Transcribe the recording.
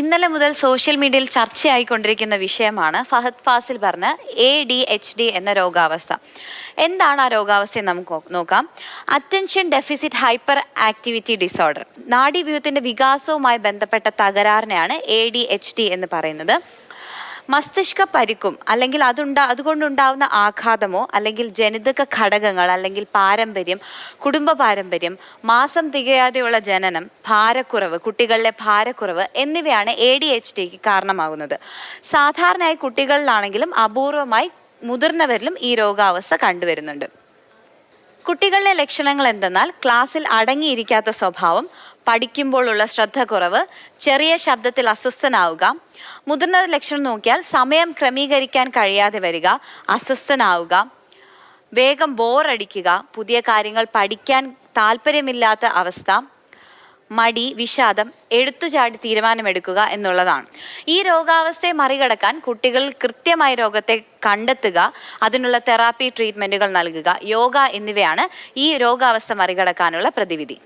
ഇന്നലെ മുതൽ സോഷ്യൽ മീഡിയയിൽ ചർച്ചയായിക്കൊണ്ടിരിക്കുന്ന വിഷയമാണ് ഫഹദ് ഫാസിൽ പറഞ്ഞ ADHD എന്ന രോഗാവസ്ഥ. എന്താണ് ആ രോഗാവസ്ഥ നമുക്ക് നോക്കാം. Attention deficit hyperactivity disorder, നാഡീവ്യൂഹത്തിന്റെ വികാസവുമായി ബന്ധപ്പെട്ട തകരാറിനെയാണ് ADHD എന്ന് പറയുന്നത്. മസ്തിഷ്ക പരിക്കും അല്ലെങ്കിൽ അതുകൊണ്ടുണ്ടാവുന്ന ആഘാതമോ അല്ലെങ്കിൽ ജനിതക ഘടകങ്ങൾ അല്ലെങ്കിൽ പാരമ്പര്യം, കുടുംബ പാരമ്പര്യം, മാസം തികയാതെയുള്ള ജനനം, ഭാരക്കുറവ്, കുട്ടികളിലെ ഭാരക്കുറവ് എന്നിവയാണ് ADHDക്ക് കാരണമാകുന്നത്. സാധാരണയായി കുട്ടികളിലാണെങ്കിലും അപൂർവമായി മുതിർന്നവരിലും ഈ രോഗാവസ്ഥ കണ്ടുവരുന്നുണ്ട്. കുട്ടികളിലെ ലക്ഷണങ്ങൾ എന്തെന്നാൽ ക്ലാസ്സിൽ അടങ്ങിയിരിക്കാത്ത സ്വഭാവം, പഠിക്കുമ്പോഴുള്ള ശ്രദ്ധ കുറവ്, ചെറിയ ശബ്ദത്തിൽ അസ്വസ്ഥനാവുക. മുതിർന്നവരുടെ ലക്ഷണം നോക്കിയാൽ സമയം ക്രമീകരിക്കാൻ കഴിയാതെ വരിക, അസ്വസ്ഥനാവുക, വേഗം ബോറടിക്കുക, പുതിയ കാര്യങ്ങൾ പഠിക്കാൻ താല്പര്യമില്ലാത്ത അവസ്ഥ, മടി, വിഷാദം, എടുത്തുചാടി തീരുമാനമെടുക്കുക എന്നുള്ളതാണ്. ഈ രോഗാവസ്ഥയെ മറികടക്കാൻ കുട്ടികളിൽ കൃത്യമായി രോഗത്തെ കണ്ടെത്തുക, അതിനുള്ള തെറാപ്പി ട്രീറ്റ്മെന്റുകൾ നൽകുക, യോഗ എന്നിവയാണ് ഈ രോഗാവസ്ഥ മറികടക്കാനുള്ള പ്രതിവിധി.